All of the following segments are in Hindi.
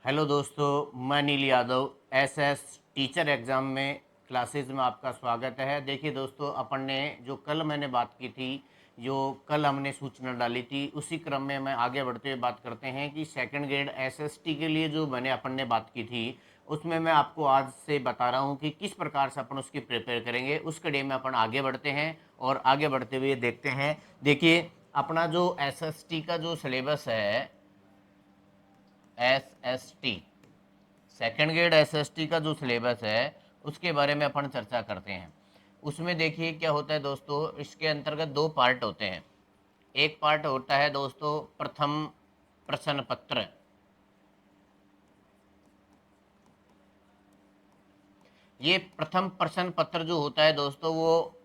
हेलो दोस्तों, मैं नील यादव एसएस टीचर एग्ज़ाम में क्लासेस में आपका स्वागत है। देखिए दोस्तों, अपन ने जो कल मैंने बात की थी, जो कल हमने सूचना डाली थी, उसी क्रम में मैं आगे बढ़ते हुए बात करते हैं कि सेकंड ग्रेड एसएसटी के लिए जो मैंने अपन ने बात की थी, उसमें मैं आपको आज से बता रहा हूँ कि किस प्रकार से अपन उसकी प्रिपेयर करेंगे। उस कड़ी में अपन आगे बढ़ते हैं और आगे बढ़ते हुए देखते हैं। देखिए, अपना जो एसएसटी का जो सिलेबस है, एसएसटी सेकेंड ग्रेड एसएसटी का जो सिलेबस है, उसके बारे में अपन चर्चा करते हैं। उसमें देखिए क्या होता है दोस्तों, इसके अंतर्गत दो पार्ट होते हैं। एक पार्ट होता है दोस्तों प्रथम प्रश्न पत्र। ये प्रथम प्रश्न पत्र जो होता है दोस्तों, वो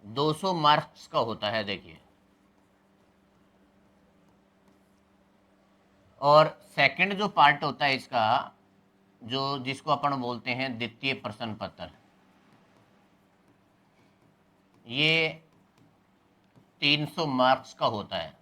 200 मार्क्स का होता है। देखिए, और सेकंड जो पार्ट होता है इसका, जो जिसको अपन बोलते हैं द्वितीय प्रश्न पत्र, ये 300 मार्क्स का होता है।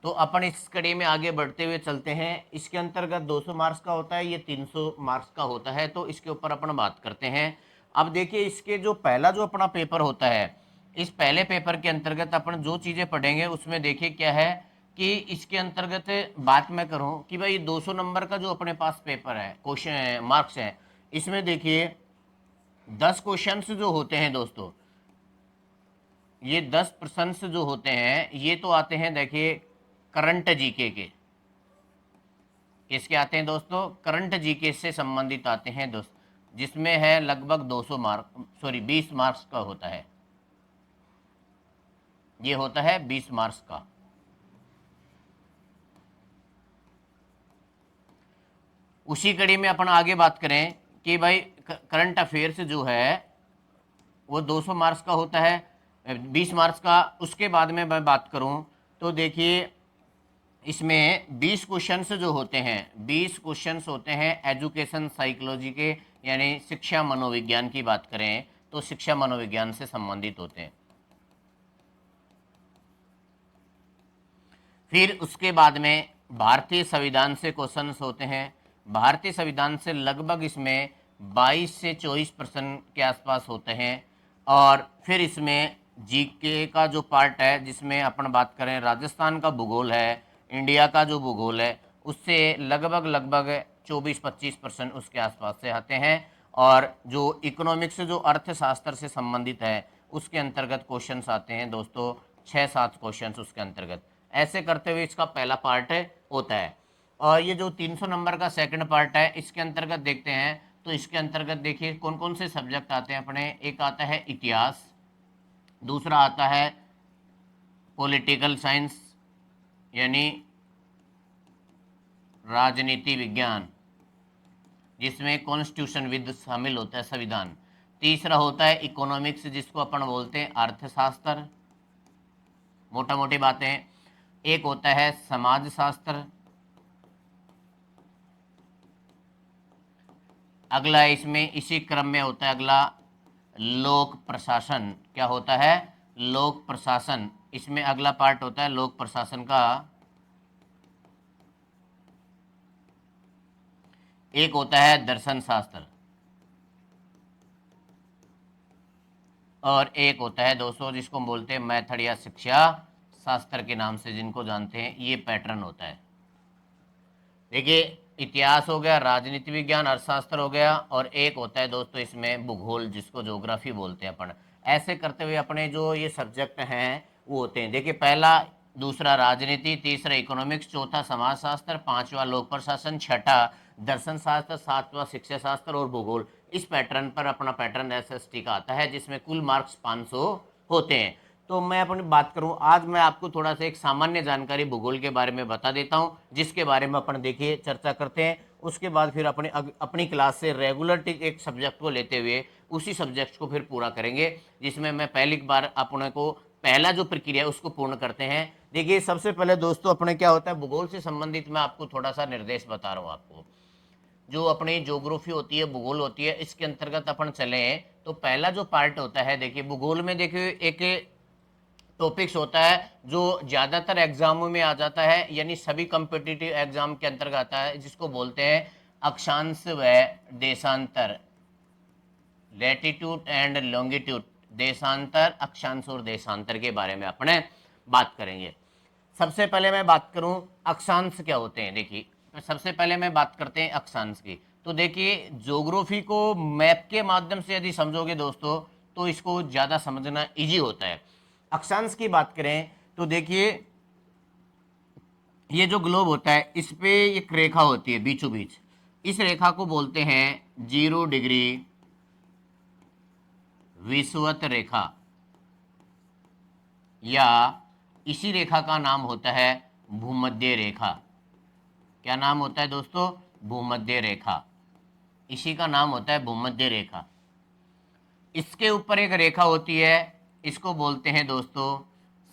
तो अपन इस कड़ी में आगे बढ़ते हुए चलते हैं। इसके अंतर्गत 200 मार्क्स का होता है, ये 300 मार्क्स का होता है। तो इसके ऊपर अपन बात करते हैं। अब देखिए, इसके जो पहला जो अपना पेपर होता है, इस पहले पेपर के अंतर्गत अपन जो चीज़ें पढ़ेंगे उसमें देखिए क्या है कि इसके अंतर्गत बात मैं करूं कि भाई 200 नंबर का जो अपने पास पेपर है, क्वेश्चन मार्क्स है, इसमें देखिए 10 क्वेश्चंस जो होते हैं दोस्तों, ये 10 प्रश्न जो होते हैं, ये तो आते हैं देखिए करंट जीके के। किसके आते हैं दोस्तों? करंट जीके से संबंधित आते हैं दोस्त, जिसमें है लगभग 200 मार्क, सॉरी 20 मार्क्स का होता है। ये होता है 20 मार्क्स का। उसी कड़ी में अपन आगे बात करें कि भाई करंट अफेयर्स जो है वो 200 मार्क्स का होता है, 20 मार्क्स का। उसके बाद में मैं बात करूं तो देखिए, इसमें 20 क्वेश्चंस जो होते हैं, 20 क्वेश्चंस होते हैं एजुकेशन साइकोलॉजी के, यानी शिक्षा मनोविज्ञान की बात करें तो शिक्षा मनोविज्ञान से संबंधित होते हैं। फिर उसके बाद में भारतीय संविधान से क्वेश्चंस होते हैं। भारतीय संविधान से लगभग इसमें 22 से 24% के आसपास होते हैं। और फिर इसमें जीके का जो पार्ट है, जिसमें अपन बात करें राजस्थान का भूगोल है, इंडिया का जो भूगोल है, उससे लगभग लगभग 24-25% उसके आसपास से आते हैं। और जो इकोनॉमिक्स जो अर्थशास्त्र से संबंधित है, उसके अंतर्गत क्वेश्चंस आते हैं दोस्तों 6-7 क्वेश्चंस उसके अंतर्गत। ऐसे करते हुए इसका पहला पार्ट होता है। और ये जो 300 नंबर का सेकंड पार्ट है, इसके अंतर्गत देखते हैं तो इसके अंतर्गत देखिए कौन कौन से सब्जेक्ट आते हैं अपने। एक आता है इतिहास, दूसरा आता है पॉलिटिकल साइंस यानी राजनीति विज्ञान, जिसमें कॉन्स्टिट्यूशन विद शामिल होता है, संविधान। तीसरा होता है इकोनॉमिक्स, जिसको अपन बोलते हैं अर्थशास्त्र, मोटा मोटी बातें। एक होता है समाजशास्त्र। अगला इसमें इसी क्रम में होता है अगला लोक प्रशासन। क्या होता है? लोक प्रशासन। इसमें अगला पार्ट होता है लोक प्रशासन का। एक होता है दर्शन शास्त्र, और एक होता है दोस्तों जिसको हम बोलते हैं मैथड या शिक्षा शास्त्र के नाम से जिनको जानते हैं। ये पैटर्न होता है। देखिए, इतिहास हो गया, राजनीति विज्ञान अर्थशास्त्र हो गया, और एक होता है दोस्तों इसमें भूगोल, जिसको ज्योग्राफी बोलते हैं अपन। ऐसे करते हुए अपने जो ये सब्जेक्ट हैं वो होते हैं। देखिए, पहला, दूसरा राजनीति, तीसरा इकोनॉमिक्स, चौथा समाजशास्त्र, पांचवा लोक प्रशासन, छठा दर्शन शास्त्र, सातवां शिक्षा शास्त्र और भूगोल। इस पैटर्न पर अपना पैटर्न एसएसटी का आता है, जिसमें कुल मार्क्स 500 होते हैं। तो मैं अपनी बात करूं, आज मैं आपको थोड़ा सा एक सामान्य जानकारी भूगोल के बारे में बता देता हूं, जिसके बारे में अपन देखिए चर्चा करते हैं। उसके बाद फिर अपनी क्लास से रेगुलर एक सब्जेक्ट को लेते हुए उसी सब्जेक्ट को फिर पूरा करेंगे, जिसमें मैं पहली बार अपने को पहला जो प्रक्रिया है उसको पूर्ण करते हैं। देखिए, सबसे पहले दोस्तों अपने क्या होता है, भूगोल से संबंधित मैं आपको थोड़ा सा निर्देश बता रहा हूँ आपको। जो अपनी ज्योग्राफी होती है, भूगोल होती है, इसके अंतर्गत अपन चले तो पहला जो पार्ट होता है, देखिए भूगोल में देखिए एक टॉपिक्स होता है जो ज़्यादातर एग्जामों में आ जाता है, यानी सभी कॉम्पिटिटिव एग्जाम के अंतर्गत आता है, जिसको बोलते हैं अक्षांश व देशांतर, लैटिट्यूड एंड लॉन्गिट्यूड, देशांतर, अक्षांश और देशांतर के बारे में अपने बात करेंगे। सबसे पहले मैं बात करूं अक्षांश क्या होते हैं। देखिए, सबसे पहले मैं बात करते हैं अक्षांश की। तो देखिए, ज्योग्राफी को मैप के माध्यम से यदि समझोगे दोस्तों तो इसको ज़्यादा समझना इजी होता है। अक्षांश की बात करें तो देखिए, ये जो ग्लोब होता है इस पे एक रेखा होती है बीचों बीच, इस रेखा को बोलते हैं 0 डिग्री विषुवत रेखा, या इसी रेखा का नाम होता है भूमध्य रेखा। क्या नाम होता है दोस्तों? भूमध्य रेखा। इसी का नाम होता है भूमध्य रेखा। इसके ऊपर एक रेखा होती है, इसको बोलते हैं दोस्तों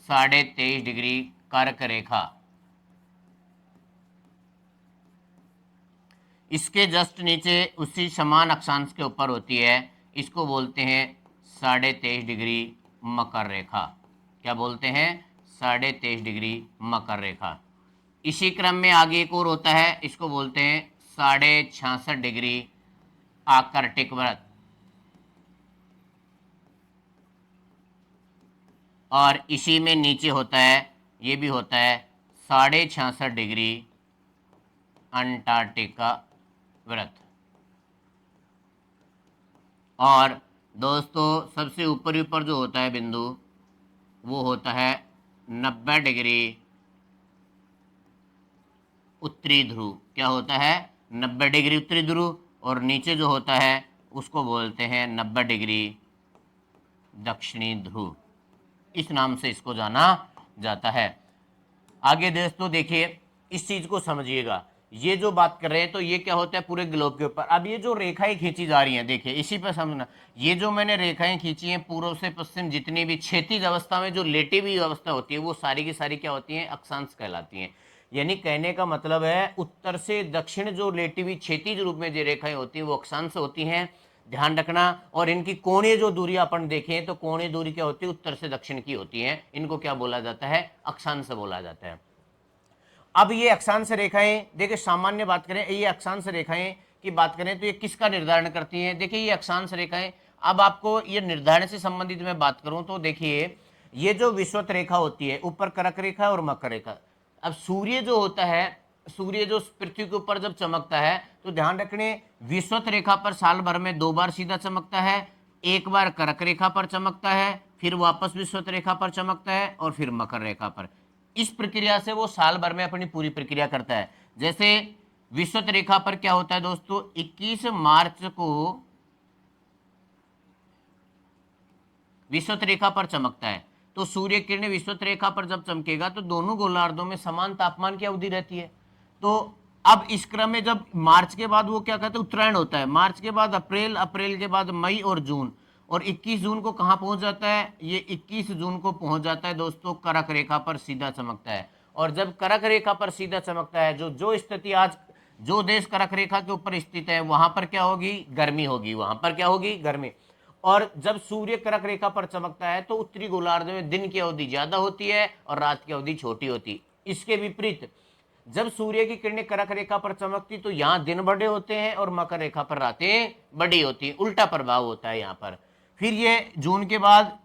23.5 डिग्री कर्क रेखा। इसके जस्ट नीचे उसी समान अक्षांश के ऊपर होती है, इसको बोलते हैं 23.5 डिग्री मकर रेखा। क्या बोलते हैं? 23.5 डिग्री मकर रेखा। इसी क्रम में आगे एक और होता है, इसको बोलते हैं 66.5 डिग्री आकर्टिक व्रत, और इसी में नीचे होता है, ये भी होता है 66.5 डिग्री अंटार्कटिका व्रत। और दोस्तों सबसे ऊपर ऊपर जो होता है बिंदु वो होता है 90 डिग्री उत्तरी ध्रुव। क्या होता है? 90 डिग्री उत्तरी ध्रुव। और नीचे जो होता है उसको बोलते हैं 90 डिग्री दक्षिणी ध्रुव। इस नाम से इसको जाना जाता है। आगे दोस्तों देखिए, इस चीज को समझिएगा, ये जो बात कर रहे हैं तो ये क्या होता है पूरे ग्लोब के ऊपर। अब ये जो रेखाएं खींची जा रही हैं, देखिए इसी पर समझना, ये जो मैंने रेखाएं खींची हैं पूर्व से पश्चिम, जितनी भी क्षैतिज अवस्था में जो लेटी हुई अवस्था होती है वो सारी की सारी क्या होती हैं? अक्षांश कहलाती हैं। यानी कहने का मतलब है उत्तर से दक्षिण जो लेटी हुई क्षैतिज रूप में जो रेखाएं होती हैं वो अक्षांश होती हैं, ध्यान रखना। और इनकी कोणीय जो दूरी अपन देखें तो कोणीय दूरी क्या होती है? उत्तर से दक्षिण की होती है। इनको क्या बोला जाता है? अक्षांश बोला जाता है। अब ये अक्षांश रेखाएं, देखिए सामान्य बात करें, ये अक्षांश रेखाएं की बात करें तो ये किसका निर्धारण करती हैं? देखिए ये अक्षांश रेखाएं, अब आपको ये निर्धारण से संबंधित मैं बात करूं तो देखिए, ये जो विषुवत रेखा होती है, ऊपर कर्क रेखा और मकर रेखा। अब सूर्य जो होता है, सूर्य जो पृथ्वी के ऊपर जब चमकता है तो ध्यान रखने, विषुवत रेखा पर साल भर में 2 बार सीधा चमकता है, एक बार कर्क रेखा पर चमकता है, फिर वापस विषुवत रेखा पर चमकता है, और फिर मकर रेखा पर। इस प्रक्रिया से वो साल भर में अपनी पूरी प्रक्रिया करता है। जैसे विषुवत रेखा पर क्या होता है दोस्तों, 21 मार्च को विषुवत रेखा पर चमकता है, तो सूर्य किरण विषुवत रेखा पर जब चमकेगा तो दोनों गोलार्धों में समान तापमान की अवधि रहती है। तो अब इस क्रम में जब मार्च के बाद वो क्या कहते हैं, उत्तरायण होता है, मार्च के बाद अप्रैल, अप्रैल के बाद मई और जून, और 21 जून को कहाँ पहुंच जाता है? ये 21 जून को पहुंच जाता है दोस्तों कर्क रेखा पर सीधा चमकता है। और जब कर्क रेखा पर सीधा चमकता है, जो स्थिति आज जो देश कर्क रेखा के ऊपर स्थित है वहां पर क्या होगी? गर्मी होगी। वहां पर क्या होगी? गर्मी। और जब सूर्य कर्क रेखा पर चमकता है तो उत्तरी गोलार्ध में दिन की अवधि ज्यादा होती है और रात की अवधि छोटी होती है। इसके विपरीत जब सूर्य की किरणें कर्क रेखा पर चमकती तो यहाँ दिन बड़े होते हैं और मकर रेखा पर रातें बड़ी होती हैं। उल्टा प्रभाव होता है यहाँ पर। फिर ये जून के बाद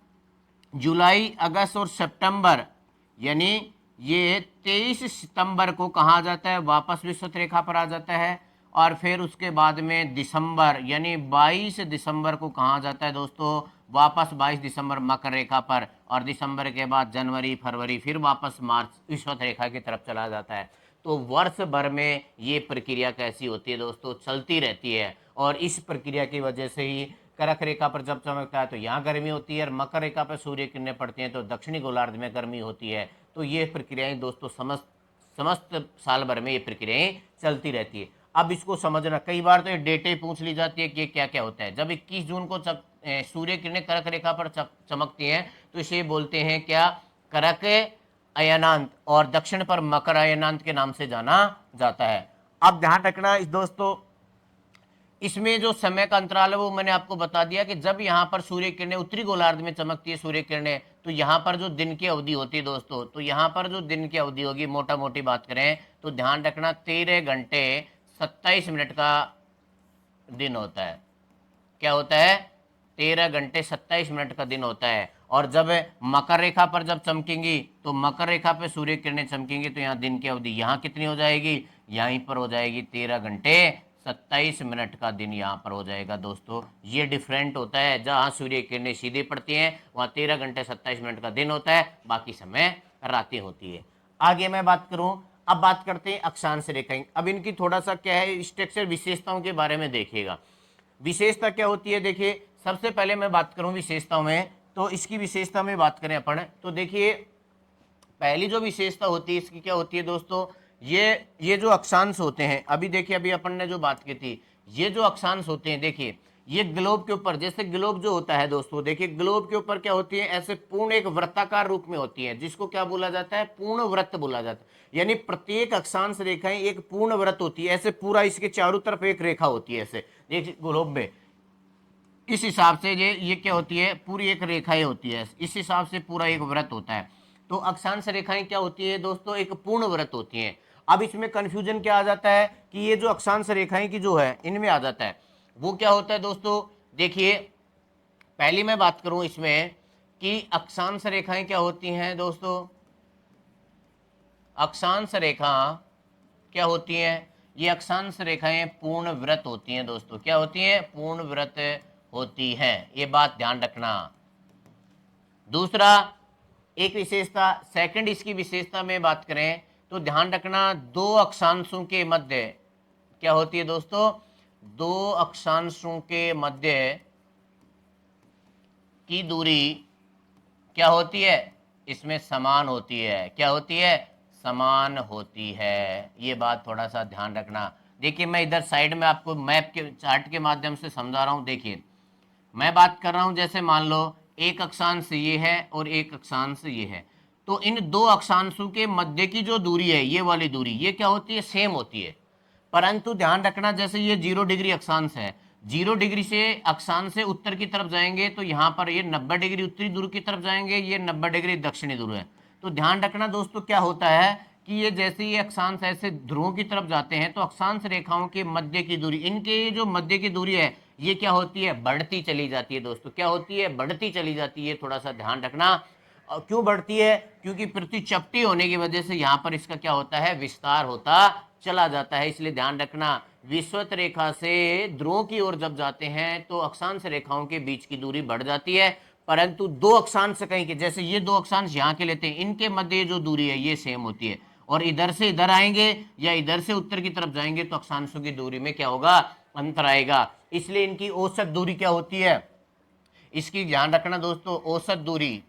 जुलाई, अगस्त और सितंबर, यानी ये 23 सितंबर को कहा जाता है वापस विषुवत रेखा पर आ जाता है। और फिर उसके बाद में दिसंबर, यानी 22 दिसंबर को कहा जाता है दोस्तों वापस 22 दिसंबर मकर रेखा पर। और दिसंबर के बाद जनवरी, फरवरी, फिर वापस मार्च विषुवत रेखा की तरफ चला जाता है। तो वर्ष भर में ये प्रक्रिया कैसी होती है दोस्तों? चलती रहती है। और इस प्रक्रिया की वजह से ही कर्क रेखा पर जब चमकता है तो यहाँ गर्मी होती है, और मकर रेखा पर सूर्य किरणें पड़ती हैं तो दक्षिणी गोलार्ध में गर्मी होती है। तो ये प्रक्रियाएं दोस्तों समस्त साल भर में ये प्रक्रियाएं चलती रहती है। अब इसको समझना, कई बार तो ये डेटे पूछ ली जाती है कि ये क्या क्या होता है। जब 21 जून को सूर्य किरणें कर्क रेखा पर चमकती हैं तो इसे बोलते हैं क्या? कर्क अयनांत, और दक्षिण पर मकर अयनांत के नाम से जाना जाता है। अब ध्यान रखना इस दोस्तों, इसमें जो समय का अंतराल है वो मैंने आपको बता दिया कि जब यहाँ पर सूर्य किरणें उत्तरी गोलार्ध में चमकती है सूर्य किरणें तो यहाँ पर जो दिन की अवधि होती है दोस्तों, तो यहाँ पर जो दिन की अवधि होगी, मोटा मोटी बात करें तो ध्यान रखना 13 घंटे 27 मिनट का दिन होता है। क्या होता है? 13 घंटे 27 मिनट का दिन होता है। और जब मकर रेखा पर जब चमकेंगी तो मकर रेखा पे सूर्य किरणें चमकेंगी तो यहाँ दिन की अवधि यहाँ कितनी हो जाएगी? यहीं पर हो जाएगी 13 घंटे 27 मिनट का दिन यहाँ पर हो जाएगा दोस्तों। ये डिफरेंट होता है, जहाँ सूर्य किरणें सीधी पड़ती हैं वहाँ 13 घंटे 27 मिनट का दिन होता है, बाकी समय रातें होती है। आगे मैं बात करूं, अब बात करते हैं अक्षांश रेखाएं। अब इनकी थोड़ा सा क्या है स्ट्रक्चर, विशेषताओं के बारे में देखिएगा। विशेषता क्या होती है? देखिए सबसे पहले मैं बात करूं विशेषताओं में, तो इसकी विशेषता में बात करें अपन, तो देखिए पहली जो विशेषता होती है इसकी क्या होती है दोस्तों, ये जो अक्षांश होते हैं, अभी देखिए अभी अपन ने जो बात की थी, ये जो अक्षांश होते हैं, देखिए ये ग्लोब के ऊपर, जैसे ग्लोब जो होता है दोस्तों, देखिए ग्लोब के ऊपर क्या होती है, ऐसे पूर्ण एक वृत्ताकार रूप में होती है, जिसको क्या बोला जाता है? पूर्ण वृत्त बोला जाता है। यानी प्रत्येक अक्षांश रेखाएं एक पूर्ण वृत्त होती है, ऐसे पूरा इसके चारों तरफ एक रेखा होती है, ऐसे देखिए ग्लोब में इस हिसाब से ये क्या होती है? पूरी एक रेखाएं होती है, इस हिसाब से पूरा एक वृत्त होता है। तो अक्षांश रेखाएं क्या होती है दोस्तों? एक पूर्ण वृत्त होती हैं। अब इसमें कंफ्यूजन क्या आ जाता है कि ये जो अक्षांश रेखाएं की जो है इनमें आ जाता है, वो क्या होता है दोस्तों? देखिए पहली मैं बात करूं इसमें कि अक्षांश रेखाएं क्या होती हैं दोस्तों। अक्षांश रेखा क्या होती हैं? ये अक्षांश रेखाएं पूर्ण वृत्त होती हैं दोस्तों। क्या होती हैं? पूर्ण वृत्त होती हैं, ये बात ध्यान रखना। दूसरा एक विशेषता, सेकंड इसकी विशेषता में बात करें तो ध्यान रखना दो अक्षांशों के मध्य क्या होती है दोस्तों? दो अक्षांशों के मध्य की दूरी क्या होती है? इसमें समान होती है। क्या होती है? समान होती है। ये बात थोड़ा सा ध्यान रखना। देखिए मैं इधर साइड में आपको मैप के चार्ट के माध्यम से समझा रहा हूँ। देखिए मैं बात कर रहा हूँ, जैसे मान लो एक अक्षांश ये है और एक अक्षांश ये है, तो इन दो अक्षांशों के मध्य की जो दूरी है, ये वाली दूरी, ये क्या होती है? सेम होती है। परंतु ध्यान रखना जैसे ये 0 डिग्री अक्षांश है, 0 डिग्री से अक्षांश से उत्तर की तरफ जाएंगे तो यहाँ पर ये 90 डिग्री उत्तरी ध्रुव की तरफ जाएंगे, ये 90 डिग्री दक्षिणी ध्रुव है। तो ध्यान रखना दोस्तों क्या होता है कि ये जैसे ये अक्षांश ऐसे ध्रुवों की तरफ जाते हैं तो अक्षांश रेखाओं के मध्य की दूरी, इनके जो मध्य की दूरी है ये क्या होती है? बढ़ती चली जाती है दोस्तों। क्या होती है? बढ़ती चली जाती है। थोड़ा सा ध्यान रखना। क्यों बढ़ती है? क्योंकि पृथ्वी चपटी होने की वजह से यहाँ पर इसका क्या होता है? विस्तार होता चला जाता है। इसलिए ध्यान रखना विषुवत रेखा से ध्रुवों की ओर जब जाते हैं तो अक्षांश रेखाओं के बीच की दूरी बढ़ जाती है, परंतु दो अक्षांश कहीं के, जैसे ये दो अक्षांश यहाँ के लेते हैं, इनके मध्य जो दूरी है ये सेम होती है। और इधर से इधर आएंगे या इधर से उत्तर की तरफ जाएंगे तो अक्षांशों की दूरी में क्या होगा? अंतर आएगा। इसलिए इनकी औसत दूरी क्या होती है? इसकी ध्यान रखना दोस्तों, औसत दूरी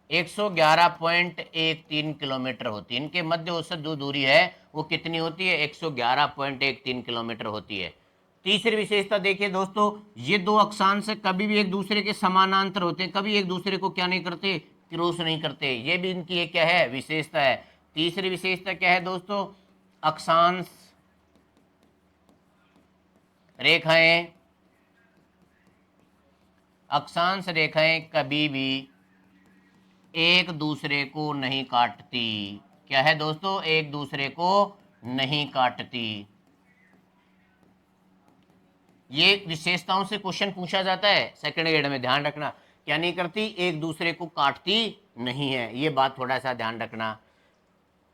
111.13 किलोमीटर होती है। इनके मध्य औसत जो दूरी है वो कितनी होती है? 111.13 किलोमीटर होती है। तीसरी विशेषता देखिए दोस्तों, ये दो अक्षांश कभी भी एक दूसरे के समानांतर होते हैं, कभी एक दूसरे को क्या नहीं करते? क्रॉस नहीं करते। ये भी इनकी एक क्या है? विशेषता है। तीसरी विशेषता क्या है दोस्तों? अक्षांश रेखाएं, अक्षांश रेखाएं कभी भी एक दूसरे को नहीं काटती। क्या है दोस्तों? एक दूसरे को नहीं काटती। ये विशेषताओं से क्वेश्चन पूछा जाता है सेकंड ग्रेड में, ध्यान रखना। क्या नहीं करती? एक दूसरे को काटती नहीं है। ये बात थोड़ा सा ध्यान रखना।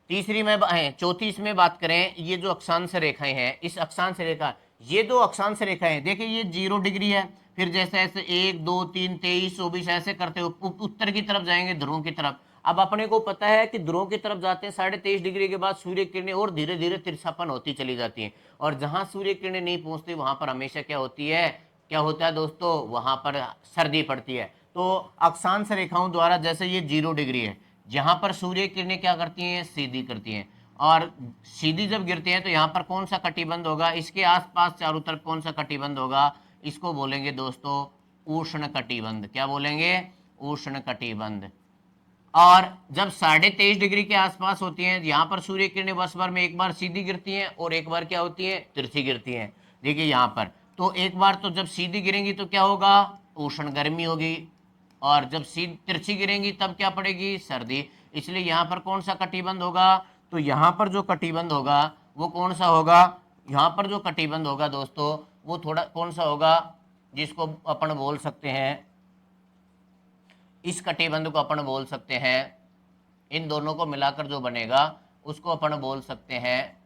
तीसरी में चौथी इसमें बात करें, ये जो अक्षांश रेखाएं हैं, इस अक्षांश रेखा, ये दो अक्षांश रेखाएं देखिए, ये 0 डिग्री है, फिर जैसे ऐसे 1 2 3 23 24 ऐसे करते हो उत्तर की तरफ जाएंगे, ध्रुवों की तरफ। अब अपने को पता है कि ध्रुवों की तरफ जाते हैं 23.5 डिग्री के बाद सूर्य किरणें और धीरे धीरे तिरछापन होती चली जाती हैं, और जहां सूर्य किरणें नहीं पहुंचती वहां पर हमेशा क्या होती है? क्या होता है दोस्तों? वहां पर सर्दी पड़ती है। तो अक्षांश रेखाओं द्वारा, जैसे ये 0 डिग्री है, जहां पर सूर्य किरणें क्या करती हैं? सीधी करती हैं, और सीधी जब गिरती हैं तो यहाँ पर कौन सा कटिबंध होगा? इसके आसपास चारों तरफ कौन सा कटिबंध होगा? इसको बोलेंगे दोस्तों उष्ण कटिबंध। क्या बोलेंगे? उष्ण कटिबंध। और जब 23.5 डिग्री के आसपास होती हैं, यहाँ पर सूर्य किरणें वर्ष भर में एक बार सीधी गिरती हैं और एक बार क्या होती है? तिरछी गिरती हैं। देखिए यहाँ पर तो एक बार तो जब सीधी गिरेंगी तो क्या होगा? उष्ण गर्मी होगी, और जब शीत तिरछी गिरेंगी तब क्या पड़ेगी, सर्दी। इसलिए यहाँ पर कौन सा कटिबंध होगा, तो यहाँ पर जो कटिबंध होगा वो कौन सा होगा, यहाँ पर जो कटिबंध होगा दोस्तों वो थोड़ा कौन सा होगा, जिसको अपन बोल सकते हैं, इस कटिबंध को अपन बोल सकते हैं, इन दोनों को मिलाकर जो बनेगा उसको अपन बोल सकते हैं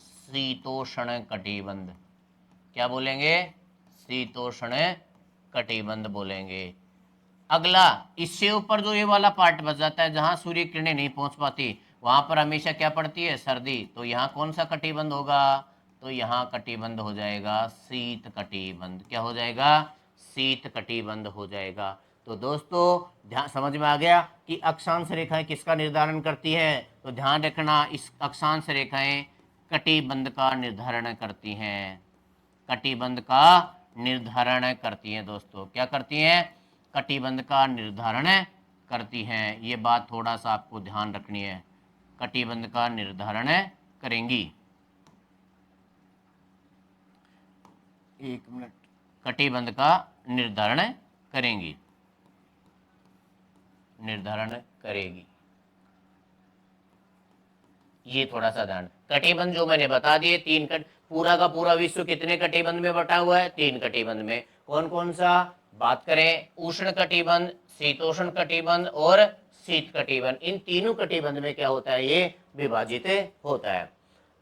शीतोष्ण कटिबंध। क्या बोलेंगे, शीतोष्ण कटिबंध बोलेंगे। अगला, इससे ऊपर जो ये वाला पार्ट बच जाता है जहां सूर्य किरणें नहीं पहुंच पाती, वहां पर हमेशा क्या पड़ती है, सर्दी। तो यहाँ कौन सा कटिबंध होगा, तो यहाँ कटिबंध हो जाएगा शीत कटिबंध। क्या हो जाएगा, शीत कटिबंध हो जाएगा। तो दोस्तों ध्यान, समझ में आ गया कि अक्षांश रेखाएं किसका निर्धारण करती है, तो ध्यान रखना इस अक्षांश रेखाएं कटिबंध का निर्धारण करती हैं, कटिबंध का निर्धारण करती हैं दोस्तों। क्या करती हैं, कटिबंध का निर्धारण करती हैं। ये बात थोड़ा सा आपको ध्यान रखनी है, कटिबंध का निर्धारण करेंगी। एक मिनट, कटिबंध का निर्धारण करेंगी, निर्धारण करेगी। ये थोड़ा सा ध्यान, कटिबंध जो मैंने बता दिए तीन पूरा का पूरा विश्व कितने कटिबंध में बटा हुआ है, तीन कटिबंध में। कौन कौन सा, बात करें उष्ण कटिबंध, शीतोष्ण कटिबंध और शीत कटिबंध। इन तीनों कटिबंध में क्या होता है, ये विभाजित होता है।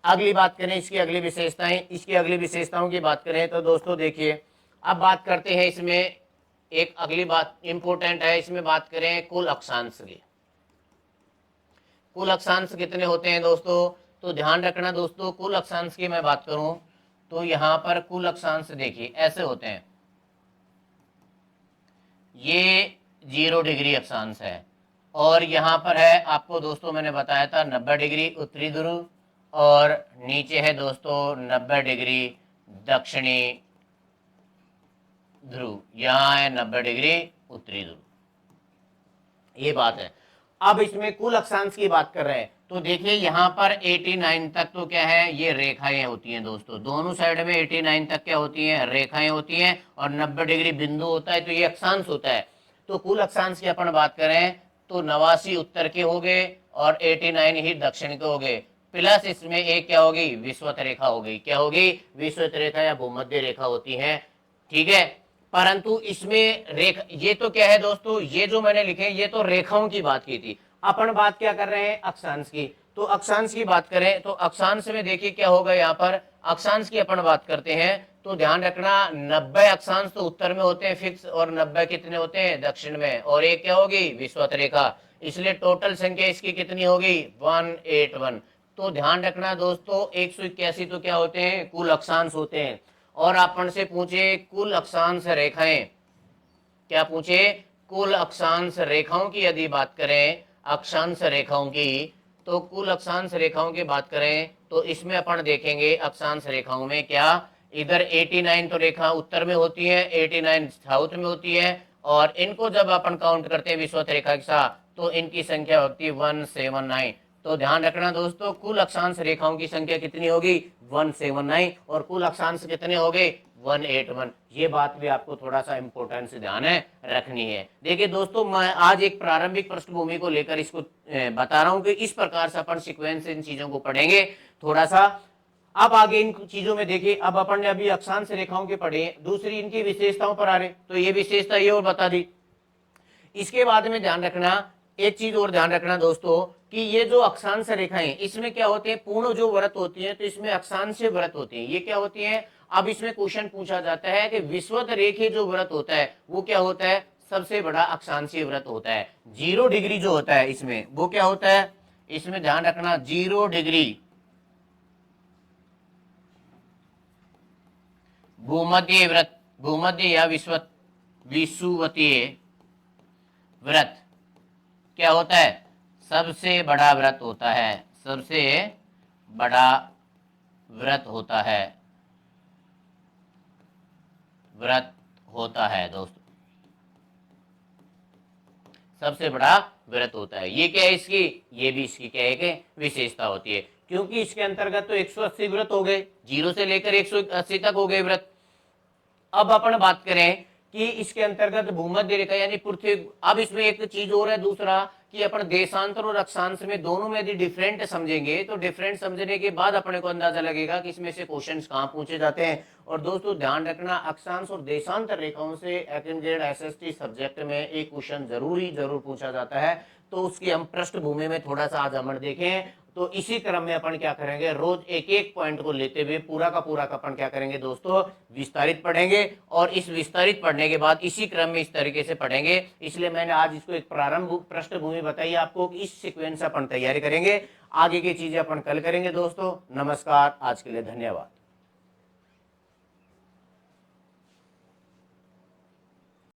अगली बात करें इसकी अगली विशेषताएं, इसकी अगली विशेषताओं की बात करें तो दोस्तों देखिए, अब बात करते हैं इसमें एक अगली बात इंपॉर्टेंट है, इसमें बात करें कुल अक्षांश की। कुल अक्षांश कितने होते हैं दोस्तों, तो ध्यान रखना दोस्तों, कुल अक्षांश की मैं बात करूं तो यहां पर कुल अक्षांश देखिए ऐसे होते हैं, ये 0 डिग्री अक्षांश है, और यहां पर है आपको दोस्तों मैंने बताया था 90 डिग्री उत्तरी ध्रुव, और नीचे है दोस्तों 90 डिग्री दक्षिणी ध्रुव, यहां है 90 डिग्री उत्तरी ध्रुव। ये बात है। अब इसमें कुल अक्षांश की बात कर रहे हैं तो देखिए यहाँ पर 89 तक तो क्या है, ये रेखाएं होती हैं दोस्तों, दोनों साइड में 89 तक क्या होती हैं, रेखाएं होती हैं, और 90 डिग्री बिंदु होता है, तो ये अक्षांश होता है। तो कुल अक्षांश की अपन बात करें तो 89 उत्तर के हो गए और 89 ही दक्षिण के हो गए, प्लस इसमें एक क्या होगी, विषुवत रेखा होगी। क्या होगी, विषुवत रेखा या भूमध्य रेखा होती है, ठीक है। परंतु इसमें रेखा, ये तो क्या है दोस्तों, ये जो मैंने लिखे ये तो रेखाओं की बात की थी, अपन बात क्या कर रहे हैं, अक्षांश की। तो अक्षांश की बात करें तो अक्षांश में देखिए क्या होगा, यहाँ पर अक्षांश की अपन बात करते हैं तो ध्यान रखना 90 अक्षांश तो उत्तर में होते हैं फिक्स, और 90 कितने होते हैं दक्षिण में, और एक क्या होगी, विषुवत रेखा। इसलिए टोटल संख्या इसकी कितनी होगी, 181। तो ध्यान रखना दोस्तों 181 तो क्या होते हैं, कुल अक्षांश होते हैं। और अपन से पूछे कुल अक्षांश रेखाएं, क्या पूछे, कुल अक्षांश रेखाओं की यदि बात करें, अक्षांश रेखाओं की, तो कुल अक्षांश रेखाओं की बात करें तो इसमें अपन देखेंगे अक्षांश रेखाओं में क्या, इधर 89 तो रेखा उत्तर में होती है, 89 साउथ में होती है, और इनको जब अपन काउंट करते हैं विषुवत रेखा के साथ तो इनकी संख्या होती है 179। तो ध्यान रखना दोस्तों कुल अक्षांश रेखाओं की संख्या कितनी होगी, 179, और कुल अक्षांश कितने हो गए, 181। ये बात भी आपको थोड़ा सा इंपॉर्टेंस ध्यान रखनी है। देखिए दोस्तों मैं आज एक प्रारंभिक पृष्ठभूमि को लेकर इसको बता रहा हूं कि इस प्रकार से अपन सीक्वेंस इन चीजों को पढ़ेंगे थोड़ा सा। अब आगे इन चीजों में देखिए, अब अपन ने अभी अक्षांश रेखाओं के पढ़े, दूसरी इनकी विशेषताओं पर आ रहे, तो ये विशेषता ये और बता दी। इसके बाद में ध्यान रखना एक चीज और ध्यान रखना दोस्तों कि ये जो अक्षांश रेखाएं इसमें क्या होते हैं, पूर्ण जो व्रत होती है तो इसमें अक्षांश व्रत होती है, ये क्या होती है। अब इसमें क्वेश्चन पूछा जाता है कि विषुवत रेखीय जो व्रत होता है वो क्या होता है, सबसे बड़ा अक्षांशीय व्रत होता है। 0 डिग्री जो होता है इसमें वो क्या होता है, इसमें ध्यान रखना 0 डिग्री भूमध्य व्रत, भूमध्य या विषुवतीय व्रत क्या होता है, सबसे बड़ा व्रत होता है, सबसे बड़ा व्रत होता है, व्रत होता है दोस्तों, सबसे बड़ा व्रत होता है। ये क्या है इसकी, ये भी इसकी क्या है कि विशेषता होती है, क्योंकि इसके अंतर्गत तो 180 व्रत हो गए, 0 से लेकर 180 तक हो गए व्रत। अब अपन बात करें कि इसके अंतर्गत भूमध्य रेखा यानी पृथ्वी। अब इसमें एक चीज और है दूसरा कि अपन देशांतर और अक्षांश में दोनों में यदि डिफरेंट समझेंगे तो डिफरेंट समझने के बाद अपने को अंदाजा लगेगा कि इसमें से क्वेश्चंस कहां पूछे जाते हैं। और दोस्तों ध्यान रखना, अक्षांश और देशांतर रेखाओं से एकेडमिक एसएसटी सब्जेक्ट में एक क्वेश्चन जरूर पूछा जाता है। तो उसकी हम पृष्ठभूमि में थोड़ा सा आज हम देखें। तो इसी क्रम में अपन क्या करेंगे, रोज एक एक पॉइंट को लेते हुए पूरा का अपन क्या करेंगे दोस्तों, विस्तारित पढ़ेंगे। और इस विस्तारित पढ़ने के बाद इसी क्रम में इस तरीके से पढ़ेंगे। इसलिए मैंने आज इसको एक प्रारंभ पृष्ठभूमि बताई आपको कि इस सीक्वेंस अपन तैयारी करेंगे। आगे की चीजें अपन कल करेंगे दोस्तों। नमस्कार, आज के लिए धन्यवाद।